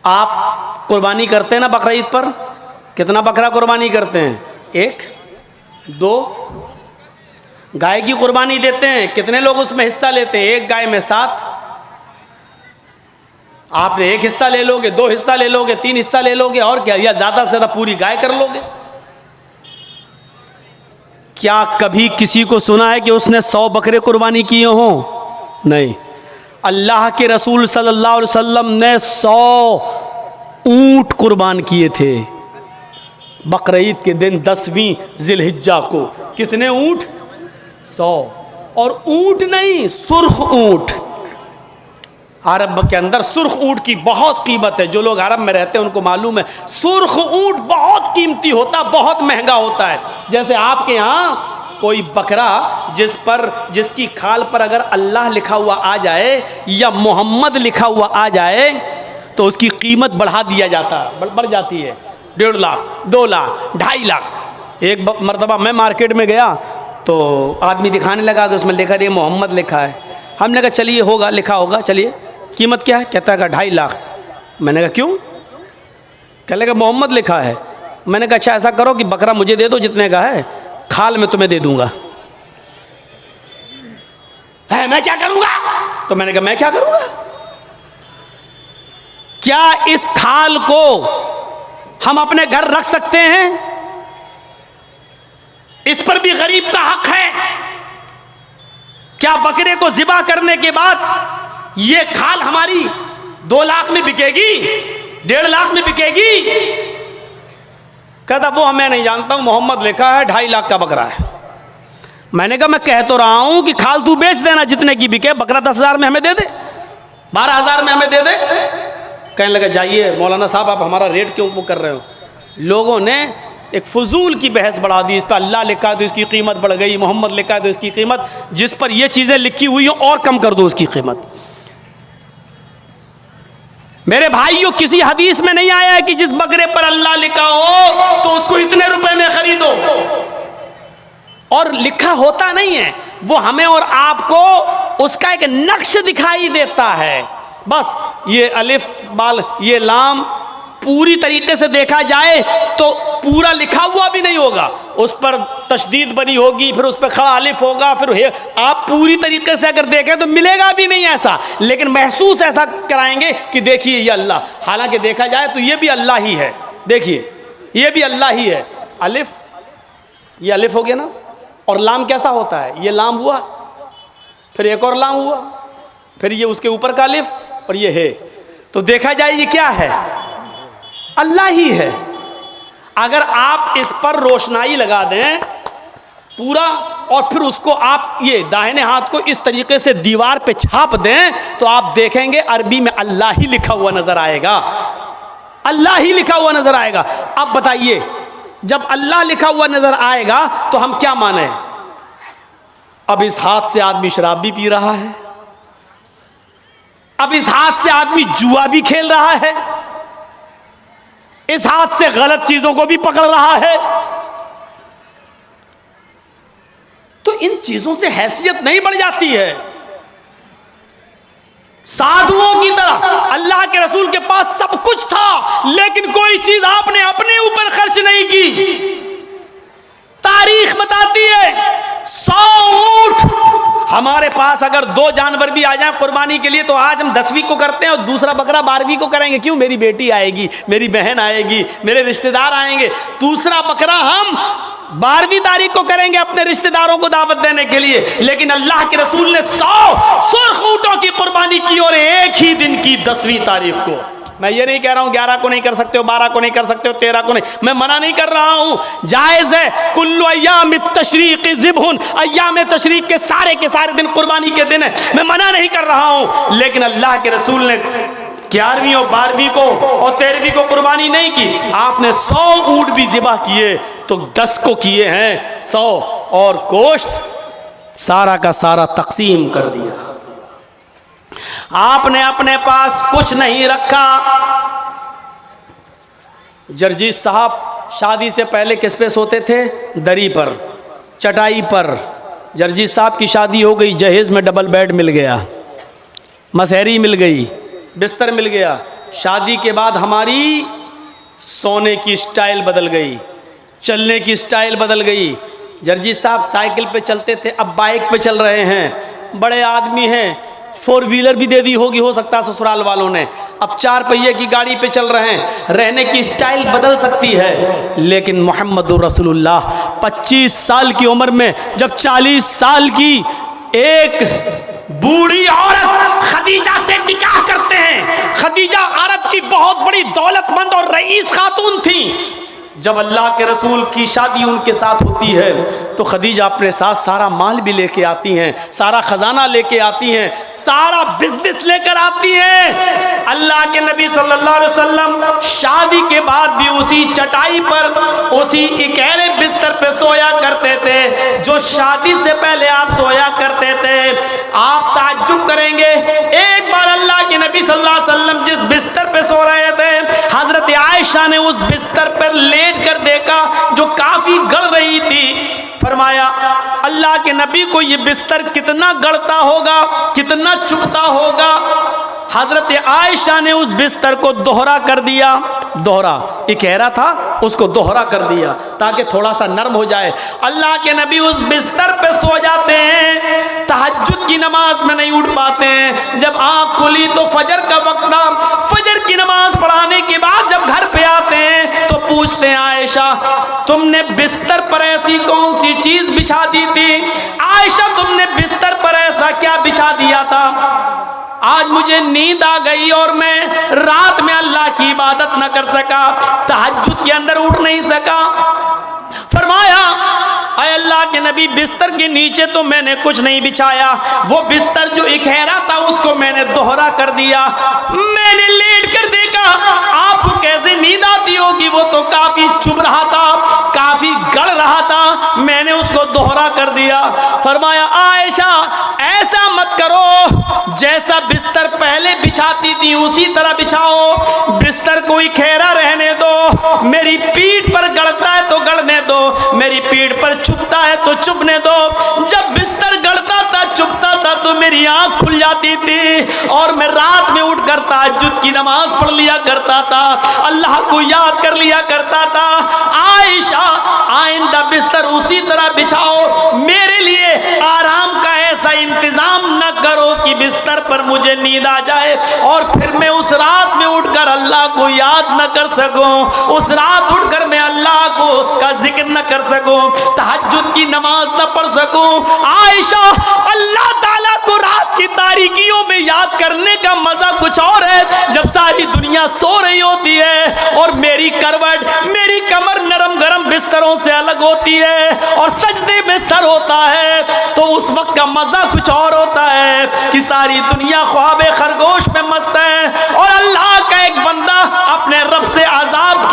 आप कुर्बानी करते हैं ना बकरा ईद पर? कितना बकरा कुर्बानी करते हैं? 1, 2? गाय की कुर्बानी देते हैं, कितने लोग उसमें हिस्सा लेते हैं? 1 गाय में 7। आपने 1 हिस्सा ले लोगे, 2 हिस्सा ले लोगे, 3 हिस्सा ले लोगे, और क्या, या ज्यादा से ज्यादा पूरी गाय कर लोगे। क्या कभी किसी को सुना है कि उसने 100 बकरे कुर्बानी किए हों? नहीं। अल्लाह के रसूल सल्लल्लाहु अलैहि वसल्लम ने 100 ऊंट कुर्बान किए थे बकरीद के दिन 10वीं जिलहिज्जा को। कितने ऊंट? 100। और ऊंट नहीं, सुर्ख ऊंट। अरब के अंदर सुर्ख ऊंट की बहुत कीमत है। जो लोग अरब में रहते हैं उनको मालूम है, सुर्ख ऊंट बहुत कीमती होता, बहुत महंगा होता है। जैसे आपके यहाँ कोई बकरा जिसकी खाल पर अगर अल्लाह लिखा हुआ आ जाए या मोहम्मद लिखा हुआ आ जाए तो उसकी कीमत बढ़ा दिया जाता, बढ़ जाती है। 1.5 लाख, 2 लाख, 2.5 लाख। एक मरतबा मैं मार्केट में गया तो आदमी दिखाने लगा कि उसमें लिखा, देखिए मोहम्मद लिखा है। हमने कहा चलिए होगा, लिखा होगा, चलिए कीमत क्या है? कहता है 2.5 लाख। मैंने कहा क्यों? कह लगा मोहम्मद लिखा है। मैंने कहा अच्छा ऐसा करो कि बकरा मुझे दे दो जितने का है, खाल में तुम्हें दे दूंगा। है मैं क्या करूंगा? तो मैंने कहा मैं क्या करूंगा? क्या इस खाल को हम अपने घर रख सकते हैं? इस पर भी गरीब का हक है। क्या बकरे को ज़िबा करने के बाद ये खाल हमारी 2 लाख में बिकेगी, 1.5 लाख में बिकेगी? कहता वो मैं नहीं जानता हूं, मोहम्मद लिखा है, 2.5 लाख का बकरा है। मैंने कहा मैं कह तो रहा हूं कि खाल तू बेच देना जितने की बिके, बकरा 10,000 में हमें दे दे, 12,000 में हमें दे दे। कहने लगा जाइए मौलाना साहब आप हमारा रेट क्यों वो कर रहे हो? लोगों ने एक फजूल की बहस बढ़ा दी। इस पर अल्लाह लिखा है तो इसकी कीमत बढ़ गई, मोहम्मद लिखा है तो इसकी कीमत, जिस पर ये चीज़ें लिखी हुई हो और कम कर दो उसकी कीमत। मेरे भाइयों, किसी हदीस में नहीं आया है कि जिस बकरे पर अल्लाह लिखा हो तो उसको इतने रुपए में खरीदो। और लिखा होता नहीं है, वो हमें और आपको उसका एक नक्श दिखाई देता है। बस ये अलिफ बाल ये लाम पूरी तरीके से देखा जाए तो पूरा लिखा हुआ भी नहीं होगा, उस पर तशदीद बनी होगी, फिर उस पर खड़ा अलिफ होगा, फिर आप पूरी तरीके से अगर देखें तो मिलेगा भी नहीं ऐसा, लेकिन महसूस ऐसा कराएंगे कि देखिए ये अल्लाह। हालांकि देखा जाए तो ये भी अल्लाह ही है। देखिए ये भी अल्लाह ही है। अलिफ, ये अलिफ हो गया ना, और लाम कैसा होता है? ये लाम हुआ, फिर एक और लाम हुआ, फिर ये उसके ऊपर का अलिफ, और ये है। तो देखा जाए ये क्या है? अल्लाह ही है। अगर आप इस पर रोशनाई लगा दें पूरा, और फिर उसको आप ये दाहिने हाथ को इस तरीके से दीवार पे छाप दें तो आप देखेंगे अरबी में अल्लाह ही लिखा हुआ नजर आएगा, अल्लाह ही लिखा हुआ नजर आएगा। अब बताइए, जब अल्लाह लिखा हुआ नजर आएगा तो हम क्या माने? अब इस हाथ से आदमी शराब भी पी रहा है, अब इस हाथ से आदमी जुआ भी खेल रहा है, इस हाथ से गलत चीजों को भी पकड़ रहा है। तो इन चीजों से हैसियत नहीं बढ़ जाती है? साधुओं की तरह अल्लाह के रसूल के पास सब कुछ था, लेकिन कोई चीज आपने अपने ऊपर खर्च नहीं की। तारीख बताती है 100 ऊंट हमारे पास अगर 2 जानवर भी आ जाए कुर्बानी के लिए तो आज हम 10वीं को करते हैं और दूसरा बकरा 12वीं को करेंगे। क्यों? मेरी बेटी आएगी, मेरी बहन आएगी, मेरे रिश्तेदार आएंगे। दूसरा बकरा हम 12वीं तारीख को करेंगे अपने रिश्तेदारों को दावत देने के लिए। लेकिन अल्लाह के रसूल ने 100 सुर्ख ऊंटों की कुर्बानी की, और एक ही दिन की 10वीं तारीख को। मैं ये नहीं कह रहा हूँ 11 को नहीं कर सकते हो, 12 को नहीं कर सकते हो, 13 को नहीं, मैं मना नहीं कर रहा हूँ, जायज़ है। कुल्लु अय्याम तशरीक़ ज़िब्हुन, अय्याम तशरीक़ के सारे दिन कुर्बानी के दिन है, मैं मना नहीं कर रहा हूँ। लेकिन अल्लाह के रसूल ने 11वीं और 12वीं को और 13वीं को कुर्बानी नहीं की। आपने 100 ऊँट भी ज़िबा किए तो 10 को किए हैं 100, और गोश्त सारा का सारा तकसीम कर दिया। आपने अपने पास कुछ नहीं रखा। जरजीत साहब शादी से पहले किस पे सोते थे? दरी पर, चटाई पर। जरजीत साहब की शादी हो गई, जहेज में डबल बेड मिल गया, मसहरी मिल गई, बिस्तर मिल गया, शादी के बाद हमारी सोने की स्टाइल बदल गई, चलने की स्टाइल बदल गई। जर्जी साहब साइकिल पे चलते थे, अब बाइक पे चल रहे हैं। बड़े आदमी हैं, 4 व्हीलर भी दे दी होगी, हो सकता है ससुराल वालों ने, अब 4 पहिए की गाड़ी पे चल रहे हैं। रहने की स्टाइल बदल सकती है, लेकिन मोहम्मदुर रसूलुल्लाह 25 साल की उम्र में जब 40 साल की एक बूढ़ी औरत खदीजा से निकाह करते हैं। खदीजा अरब की बहुत बड़ी दौलतमंद और रईस खातून थी। जब अल्लाह के रसूल की शादी उनके साथ होती है तो खदीजा अपने साथ सारा माल भी लेके आती हैं, सारा खजाना लेके आती हैं, सारा बिजनेस लेकर आती हैं। अल्लाह के नबी सल्लल्लाहु अलैहि वसल्लम शादी के बाद भी उसी चटाई पर, उसी इकहरे बिस्तर पे सोया करते थे जो शादी से पहले आप सोया करते थे। आप ताज्जुब करेंगे, एक बार अल्लाह के नबी सल्लल्लाहु अलैहि वसल्लम जिस बिस्तर पे सो रहे थे, हजरत आयशा ने उस बिस्तर पर लेट कर देखा जो काफी गड़ रही थी। फरमाया अल्लाह के नबी को ये बिस्तर कितना गड़ता होगा, कितना चुभता होगा। हजरत आयशा ने उस बिस्तर को दोहरा कर दिया, दोहरा इकहरा था उसको दोहरा कर दिया ताकि थोड़ा सा नरम हो जाए। अल्लाह के नबी उस बिस्तर पे सो जाते हैं, तहज्जुद की नमाज में नहीं उठ पाते हैं। जब आँख खुली तो फजर का वक्त था, फजर की नमाज पढ़ाने के बाद जब घर पे आते हैं तो पूछते हैं आयशा तुमने बिस्तर पर ऐसी कौन सी चीज बिछा दी थी? आयशा तुमने बिस्तर पर ऐसा क्या बिछा दिया था? आज मुझे नींद आ गई और मैं रात में अल्लाह की इबादत न कर सका, तहज्जुद के अंदर उठ नहीं सका। फरमाया अय अल्लाह के नबी बिस्तर के नीचे तो मैंने कुछ नहीं बिछाया, वो बिस्तर जो इकहरा था उसको मैंने दोहरा कर दिया। मैंने लेट कर देखा, आपको कैसे नींद आती होगी, वो तो काफी चुभ रहा था, काफी गड़ रहा था, मैंने उसको दोहरा कर दिया। फरमाया आयशा ऐसा मत करो, जैसा बिस्तर पहले बिछाती थी उसी तरह बिछाओ, बिस्तर को इकहरा रहने दो, मेरी पीठ पर गड़ता है तो गड़ने दो, मेरी पीठ पर चुभता है तो चुभने दो। जब बिस्तर गड़ता था चुभता था तो मेरी आंख खुल जाती थी और मैं रात में उठ कर तहज्जुद की नमाज पढ़ लिया करता था, अल्लाह को याद कर लिया करता था। आयशा आइंदा बिस्तर उसी तरह बिछाओ, मेरे लिए आराम का ऐसा इंतजाम न करो कि बिस्तर पर मुझे नींद आ जाए और फिर मैं उस रात में उठकर अल्लाह को याद न कर सकूं, उस रात उठकर मैं अल्लाह को का जिक्र न कर सकूं, तहज्जुद की नमाज न पढ़ सकूं। आयशा अल्लाह ताला को रात की तारीकियों में याद करने का मजा कुछ और है जब सारी दुनिया सो रही होती है और मेरी करवट, मेरी कमर नरम गरम बिस्तरों से अलग होती है और सजदे में सर होता है, तो उस वक्त का मजा कुछ और होता है कि सारी दुनिया ख्वाबे खरगोश में मस्त है और अल्लाह का एक बंदा अपने रब से अजाब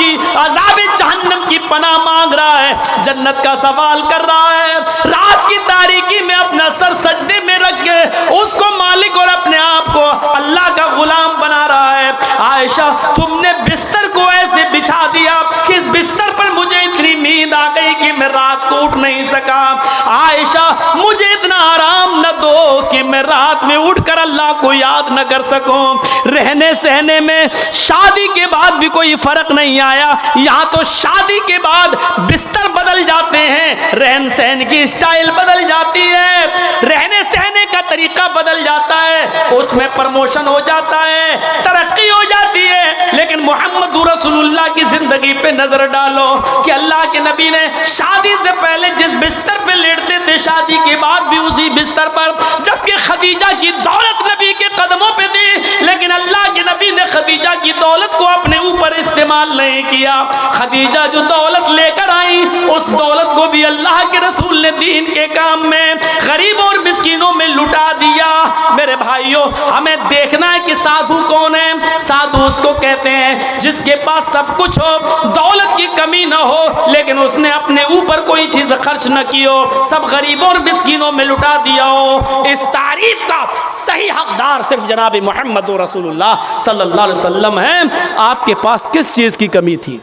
जहन्नम की पनाह मांग रहा है, जन्नत का सवाल कर रहा है, रात की तारीकी में अपना सर सजदे में रख के उसको मालिक और अपने आप को अल्लाह का गुलाम बना रहा है। आयशा तुमने बिस्तर को ऐसे बिछा दिया कि इस बिस्तर पर मुझे इतनी नींद आ गई कि मैं रात को उठ नहीं सका। आयशा मुझे इतना आराम न दो कि मैं रात में उठकर अल्लाह को याद न कर सकूं। रहने सहने में शादी के बाद भी कोई फर्क नहीं आया, यहाँ तो शादी के बाद बिस्तर बदल जाते हैं, रहन सहन की स्टाइल बदल जाती है, रहने सहने का तरीका बदल जाता है, उसमें प्रमोशन हो जाता है, तरक्की हो जाती है। लेकिन मोहम्मद रसूलुल्लाह की जिंदगी पे नजर डालो कि अल्लाह के नबी ने शादी से पहले जिस बिस्तर पे लेटते थे शादी के बाद भी उसी बिस्तर पर, जबकि खदीजा की दौलत नबी के कदमों पे थी, लेकिन अल्लाह के नबी ने खदीजा की दौलत को अपने ऊपर इस्तेमाल नहीं किया। खदीजा जो दौलत लेकर आई उस दौलत को भी अल्लाह के रसूल ने दीन के काम में गरीबों और मिस्कीनों में लुटा दिया। मेरे भाइयों हमें देखना है कि साधु कौन है। साधु उसको कहते हैं जिसके पास सब कुछ हो, दौलत की कमी ना हो, लेकिन उसने अपने ऊपर कोई चीज खर्च न की हो, सब गरीबों और मिस्कीनों में लुटा दिया हो। इस तारीफ का सही हकदार सिर्फ जनाब मोहम्मद रसूलुल्लाह सल्लल्लाहु अलैहि वसल्लम है। आपके पास किस चीज की कमी थी?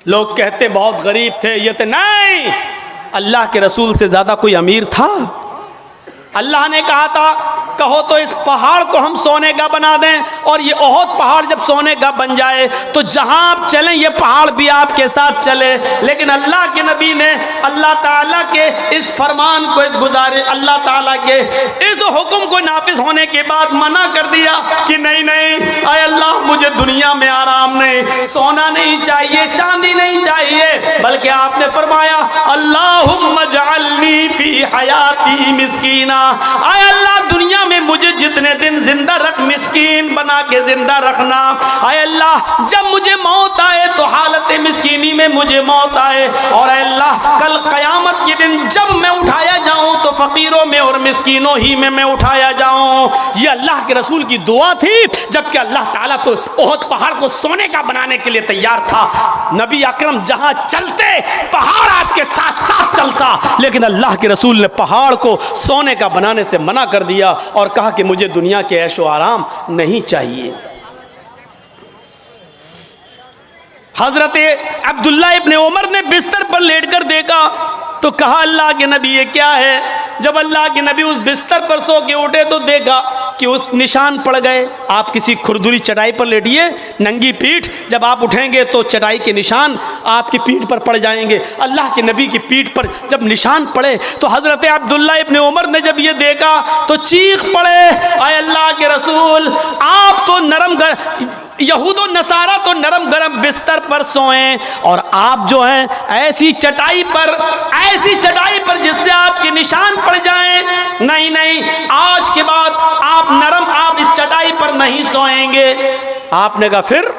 लोग कहते बहुत गरीब थे, ये थे, नहीं, अल्लाह के रसूल से ज्यादा कोई अमीर था? अल्लाह ने कहा था कहो तो इस पहाड़ को हम सोने का बना दें, और ये ओहद पहाड़ जब सोने का बन जाए तो जहां आप चलें ये पहाड़ भी आपके साथ चले। लेकिन अल्लाह के नबी ने अल्लाह ताला के इस फरमान को, इस गुजारिश, अल्लाह ताला के इस हुक्म को नाफिज होने के बाद मना कर दिया कि नहीं नहीं, आए अल्लाह मुझे दुनिया में आराम नहीं, सोना नहीं चाहिए, चांदी नहीं चाहिए, बल्कि आपने फरमाया अल्लाहुम्मा जअलनी फी हयाती मिस्कीना, आए अल्लाह दुनिया में मुझे जितने दिन जिंदा रख, मिस्कीन बना के जिंदा रखना। आए अल्लाह जब मुझे मौत आए तो हालत मिस्कीनी में मुझे मौत आए, और अल्लाह कल क़यामत के दिन जब मैं उठाया जाऊं तो फकीरों में और मिस्कीनों ही में मैं उठाया जाऊं। ये अल्लाह के रसूल की दुआ थी, जबकि अल्लाह ताला तो ओहद पहाड़ को सोने का बनाने के लिए तैयार था। नबी अकरम जहां चलते पहाड़ आपके साथ साथ चलता, लेकिन अल्लाह के रसूल ने पहाड़ को सोने का बनाने से मना कर दिया और कहा कि मुझे दुनिया के ऐशो आराम नहीं चाहिए। हजरत अब्दुल्ला इब्ने उमर ने बिस्तर पर लेटकर देखा तो कहा अल्लाह के नबी ये क्या है। जब अल्लाह के नबी उस बिस्तर पर सो के उठे तो देखा कि उस निशान पड़ गए। आप किसी खुरदुरी चटाई पर लेटिए, नंगी पीठ, जब आप उठेंगे तो चटाई के निशान आपकी पीठ पर पड़ जाएंगे। अल्लाह के नबी की पीठ पर जब निशान पड़े तो हज़रत अब्दुल्ला इब्ने उमर ने जब ये देखा तो चीख पड़े, आए अल्लाह के रसूल, आप तो यहूद और नसारा तो नरम गरम बिस्तर पर सोएं, और आप जो हैं ऐसी चटाई पर जिससे आपके निशान पड़ जाएं। नहीं नहीं, आज के बाद आप इस चटाई पर नहीं सोएंगे। आपने कहा फिर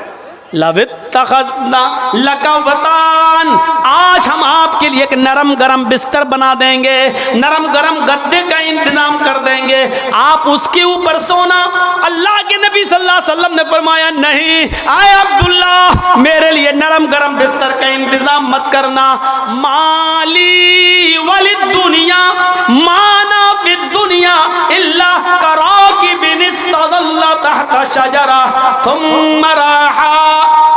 लवित्तखज़ना लकवतान, आज हम आपके लिए एक नरम गरम बिस्तर बना देंगे, नरम गरम गद्दे का इंतजाम कर देंगे, आप उसके ऊपर सोना। अल्लाह के नबी सल्लल्लाहु अलैहि वसल्लम ने फरमाया नहीं, आए अब्दुल्ला मेरे लिए नरम गरम बिस्तर का इंतजाम मत करना। माली वलिद दुनिया माना फिद दुनिया इल्ला कराकिबिन इस्तज़ल्ला तहता शजरा थुम्मा राहा।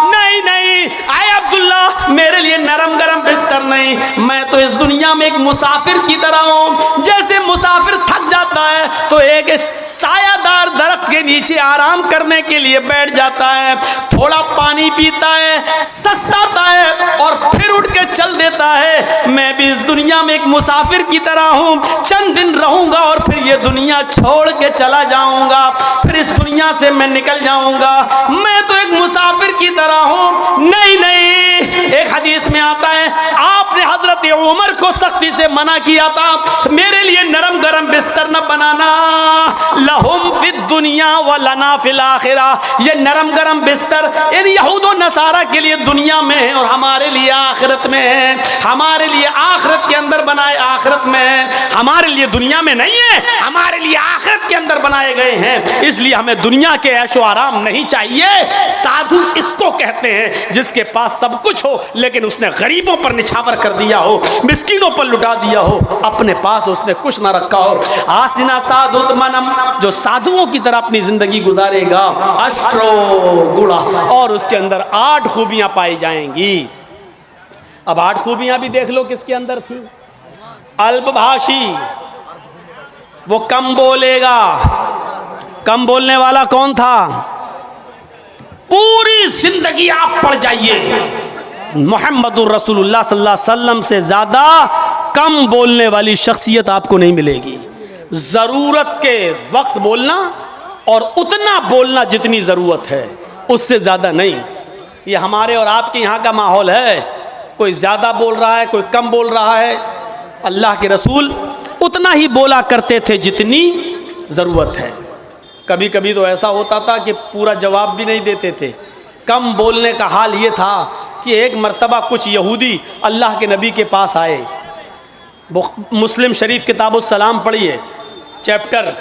नहीं नहीं, आए अब्दुल्ला मेरे लिए नरम गरम बिस्तर नहीं, मैं तो इस दुनिया में एक मुसाफिर की तरह हूँ। जैसे मुसाफिर थक जाता है तो एक सायादार दरख्त के नीचे आराम करने के लिए बैठ जाता है, थोड़ा पानी पीता है, सस्ताता है और फिर उठ के चल देता है। मैं भी इस दुनिया में एक मुसाफिर की तरह हूँ, चंद दिन रहूंगा और फिर ये दुनिया छोड़ के चला जाऊंगा, फिर इस दुनिया से मैं निकल जाऊंगा। मैं तो एक मुसाफिर की तरह हूँ। नहीं नहीं, एक हदीस में आता है आपने हजरत उमर को सख्ती से मना किया था, मेरे लिए नरम गरम बिस्तर न बनाना। लहुम फिद दुनिया व लना फिल आखिरा, ये नरम गरम बिस्तर इन यहूद और नसारा के लिए दुनिया में है और हमारे लिए आखिरत में है। हमारे लिए आखिरत के अंदर बनाए, आखिरत में है, हमारे लिए दुनिया में नहीं है, हमारे लिए आखिरत के अंदर बनाए गए हैं। इसलिए हमें दुनिया के ऐशो आराम नहीं चाहिए। साधु इसको कहते हैं जिसके पास सब कुछ हो लेकिन उसने गरीबों पर निछावर कर दिया हो, मिस्कीनों पर लुटा दिया हो, अपने पास उसने कुछ ना रखा हो। आसिना साधुत मनम, जो साधुओं की तरह अपनी जिंदगी गुजारेगा, अष्टो गुणा, और उसके अंदर 8 खूबियां पाई जाएंगी। अब 8 खूबियां भी देख लो किसके अंदर थी। अल्पभाषी, वो कम बोलेगा। कम बोलने वाला कौन था? पूरी जिंदगी आप पढ़ जाइए, मुहम्मदुर रसूलुल्लाह सल्लल्लाहु अलैहि वसल्लम से ज्यादा कम बोलने वाली शख्सियत आपको नहीं मिलेगी। जरूरत के वक्त बोलना और उतना बोलना जितनी जरूरत है, उससे ज्यादा नहीं। ये हमारे और आपके यहाँ का माहौल है, कोई ज्यादा बोल रहा है, कोई कम बोल रहा है। अल्लाह के रसूल उतना ही बोला करते थे जितनी ज़रूरत है। कभी कभी तो ऐसा होता था कि पूरा जवाब भी नहीं देते थे। कम बोलने का हाल ये था कि एक मर्तबा कुछ यहूदी अल्लाह के नबी के पास आए। मुस्लिम शरीफ किताबुस्सलाम पढ़िए, चैप्टर।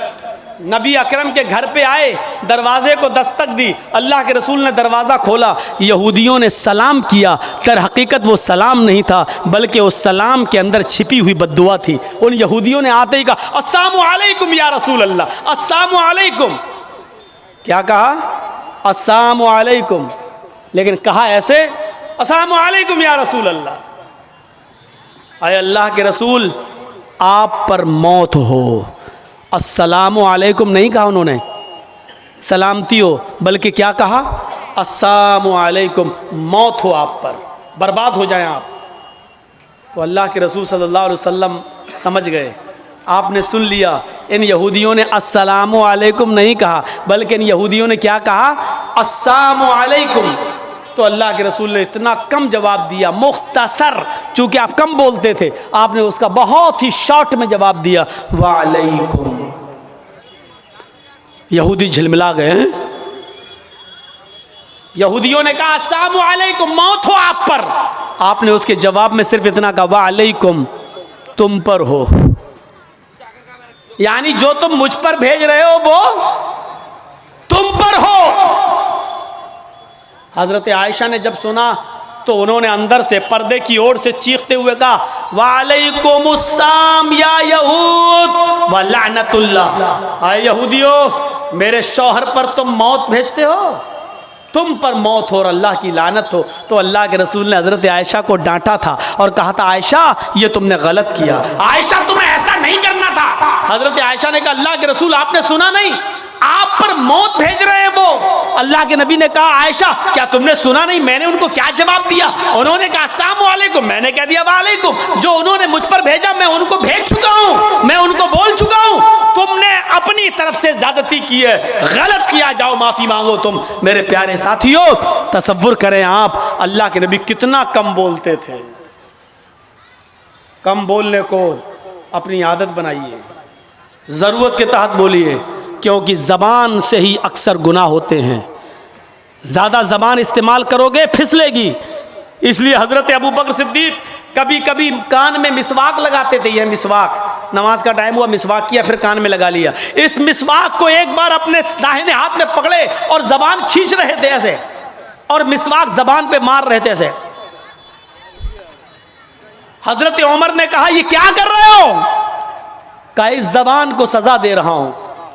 नबी अकरम के घर पे आए, दरवाजे को दस्तक दी, अल्लाह के रसूल ने दरवाज़ा खोला, यहूदियों ने सलाम किया। दर हकीकत वो सलाम नहीं था, बल्कि उस सलाम के अंदर छिपी हुई बद्दुआ थी। उन यहूदियों ने आते ही कहा अस्सलामु अलैकुम या रसूल अल्लाह, अस्सलामु अलैकुम। क्या कहा? अस्सलामु अलैकुम, लेकिन कहा ऐसे, अस्सलामु अलैकुम या रसूल अल्लाह। अरे अल्लाह के रसूल, आप पर मौत हो, अस्सलामु अलैकुम नहीं कहा उन्होंने सलामती हो, बल्कि क्या कहा, अस्सलामु अलैकुम, मौत हो आप पर, बर्बाद हो जाएं आप। तो अल्लाह के रसूल सल्लल्लाहु अलैहि वसल्लम समझ गए, आपने सुन लिया, इन यहूदियों ने अस्सलामु अलैकुम नहीं कहा, बल्कि इन यहूदियों ने क्या कहा, अस्सलामु अलैकुम। तो अल्लाह के रसूल ने इतना कम जवाब दिया, मुख्तसर, चूँकि आप कम बोलते थे, आपने उसका बहुत ही शॉर्ट में जवाब दिया, वालेकुम। यहूदी झिलमिला गए हैं। यहूदियों ने कहा अस्सलामु अलैकुम, मौत हो आप पर, आपने उसके जवाब में सिर्फ इतना कहा, वालेकुम, तुम पर हो, यानी जो तुम मुझ पर भेज रहे हो वो तुम पर हो। हजरत आयशा ने जब सुना तो उन्होंने अंदर से पर्दे की ओर से चीखते हुए कहा, वालेकुमुस्सलाम या यहूद व लानतुल्लाह। आए यहूदियों, मेरे शौहर पर तुम मौत भेजते हो, तुम पर मौत हो और अल्लाह की लानत हो। तो अल्लाह के रसूल ने हजरत आयशा को डांटा था और कहा था, आयशा ये तुमने गलत किया, आयशा तुम्हें ऐसा नहीं करना था। हजरत आयशा ने कहा, अल्लाह के रसूल आपने सुना नहीं, आप पर मौत भेज रहे हैं वो। अल्लाह के नबी ने कहा, आयशा क्या तुमने सुना नहीं, मैंने उनको क्या जवाब दिया? उन्होंने कहा अस्सलामु अलैकुम, मैंने कह दिया वालेकुम। जो उन्होंने मुझ पर भेजा मैं उनको भेज चुका हूं, मैं उनको बोल चुका हूं। तुमने अपनी तरफ से ज्यादती की है, गलत किया, जाओ माफी मांगो तुम। मेरे प्यारे साथियों, तसव्वुर करें आप, अल्लाह के नबी कितना कम बोलते थे। कम बोलने को अपनी आदत बनाइए, जरूरत के तहत बोलिए, क्योंकि ज़बान से ही अक्सर गुनाह होते हैं। ज़्यादा ज़बान इस्तेमाल करोगे फिसलेगी। इसलिए हज़रत अबू बकर सिद्दीक कभी कभी कान में मिसवाक लगाते थे। यह मिसवाक, नमाज का टाइम हुआ, मिसवाक किया, फिर कान में लगा लिया। इस मिसवाक को एक बार अपने दाहिने हाथ में पकड़े और ज़बान खींच रहे थे ऐसे, और मिसवाक ज़बान पे मार रहे थे ऐसे। हज़रत उमर ने कहा, ये क्या कर रहे हो? कहा, इस ज़बान को सज़ा दे रहा हूं।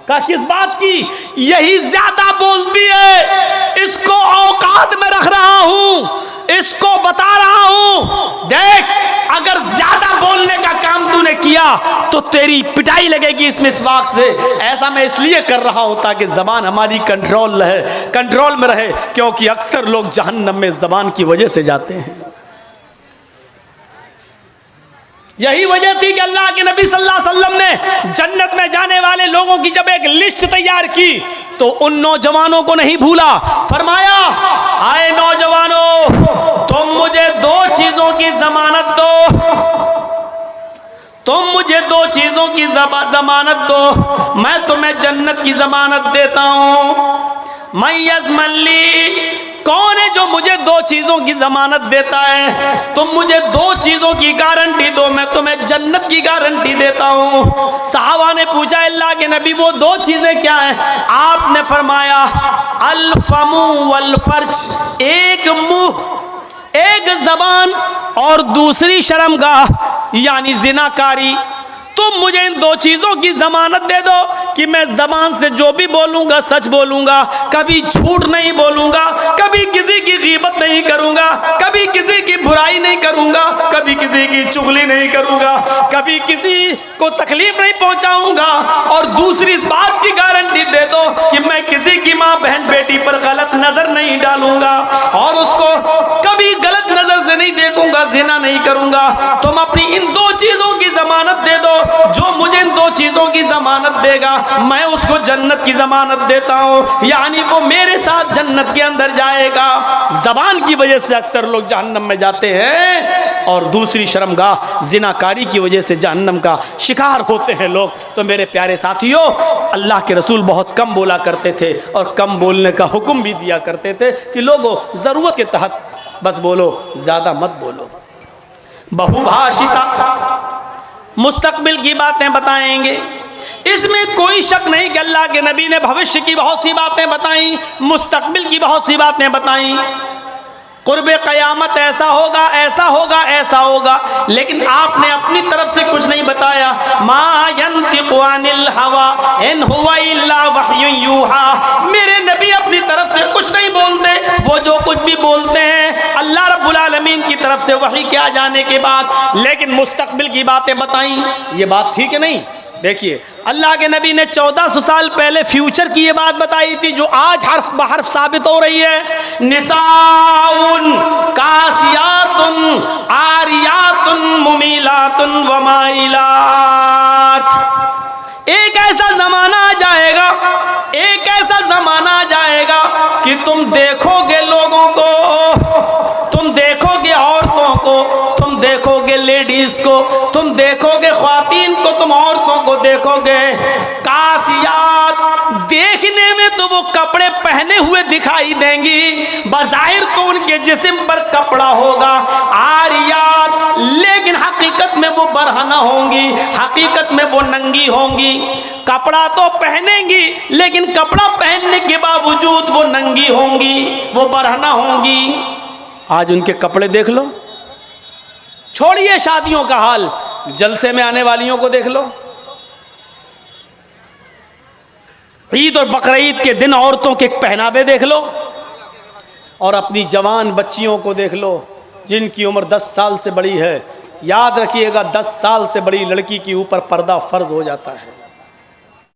कहा, किस बात की? यही ज्यादा बोलती है, इसको औकात में रख रहा हूं, इसको बता रहा हूं, देख अगर ज्यादा बोलने का काम तूने किया तो तेरी पिटाई लगेगी इस मिसवाक से। ऐसा मैं इसलिए कर रहा हूं ताकि जबान हमारी कंट्रोल में रहे, क्योंकि अक्सर लोग जहन्नम में जबान की वजह से जाते हैं। यही वजह थी कि अल्लाह के नबी सल्लल्लाहु अलैहि वसल्लम ने जन्नत में जाने वाले लोगों की जब एक लिस्ट तैयार की तो उन नौजवानों को नहीं भूला। फरमाया, आए नौजवानों, तुम मुझे दो चीजों की जमानत दो, तुम मुझे दो चीजों की जमानत दो, मैं तुम्हें जन्नत की जमानत देता हूं। मैं यज़मली, कौन है जो मुझे दो चीजों की जमानत देता है? तुम मुझे दो चीजों की गारंटी दो, मैं तुम्हें जन्नत की गारंटी देता हूं। सहाबा ने पूछा, अल्लाह के नबी वो दो चीजें क्या हैं? आपने फरमाया, अल फमु वल फर्ज, एक मुंह, एक जबान, और दूसरी शर्मगाह यानी जिनाकारी। तुम मुझे इन दो चीजों की जमानत दे दो कि मैं जबान से जो भी बोलूंगा सच बोलूंगा, कभी झूठ नहीं बोलूंगा, कभी किसी की गीबत नहीं करूंगा, कभी किसी की बुराई नहीं करूंगा, कभी किसी की चुगली नहीं करूंगा, कभी किसी को तकलीफ नहीं पहुंचाऊंगा। और दूसरी इस बात की गारंटी दे दो कि मैं किसी की माँ बहन बेटी पर गलत नजर नहीं डालूंगा और उसको कभी गलत नजर से नहीं देखूंगा, जिना नहीं करूंगा। तुम अपनी इन दो चीजों की जमानत दे दो, जो मुझे इन दो चीजों की जमानत देगा मैं उसको जन्नत की जमानत देता हूं, यानी वो मेरे साथ जन्नत के अंदर जाएगा। जबान की वजह से अक्सर लोग जहन्नम में जाते हैं और दूसरी शर्मगाह जिनाकारी की वजह से जहन्नम का शिकार होते हैं लोग। तो मेरे प्यारे साथियों, अल्लाह के रसूल बहुत कम बोला करते थे और कम बोलने का हुक्म भी दिया करते थे कि लोगों जरूरत के तहत बस बोलो, ज्यादा मत बोलो। बहुभाषिता, मुस्तकबिल की बातें बताएंगे, इसमें कोई शक नहीं कि अल्लाह के नबी ने भविष्य की बहुत सी बातें बताई, मुस्तकबिल की बहुत सी बातें बताई। कुर्ब क़यामत ऐसा होगा, ऐसा होगा, ऐसा होगा, लेकिन आपने अपनी तरफ से कुछ नहीं बताया। मा यंतिक़ु अनिल हवा इन हुवा इल्ला वह्युन यूहा। मेरे नबी अपनी तरफ से कुछ नहीं बोलते, वो जो कुछ भी बोलते हैं अल्लाह रब्बुल आलमीन की तरफ से वही के आ जाने के बाद। लेकिन मुस्तकबिल की बातें बताई, ये बात ठीक है नहीं? देखिए अल्लाह के नबी ने 1400 साल पहले फ्यूचर की ये बात बताई थी जो आज हर्फ बहर्फ साबित हो रही है। निसाउन कासियातुन आरियातुन मुमीलातुन वमाइलात। एक ऐसा जमाना आ जाएगा, एक ऐसा जमाना आ जाएगा कि तुम देखोगे लोगों को, तुम देखोगे औरतों को, तुम देखोगे लेडीज को, तुम देखोगे ख्वातीन को, तुम औरतों को देखोगे कासियात, देखने में तो वो कपड़े पहने हुए दिखाई देंगी, बज़ाहिर तो उनके जिस्म पर कपड़ा होगा, आरियात, लेकिन हकीकत में वो बरहना होंगी, हकीकत में वो नंगी होंगी। कपड़ा तो पहनेंगी लेकिन कपड़ा पहनने के बावजूद वो नंगी होंगी, वो बरहना होंगी। आज उनके कपड़े देख लो, छोड़िए शादियों का हाल, जलसे में आने वालियों को देख लो। ईद और बकरीद के दिन औरतों के पहनावे देख लो, और अपनी जवान बच्चियों को देख लो जिनकी उम्र 10 साल से बड़ी है। याद रखिएगा 10 साल से बड़ी लड़की के ऊपर पर्दा फर्ज हो जाता है।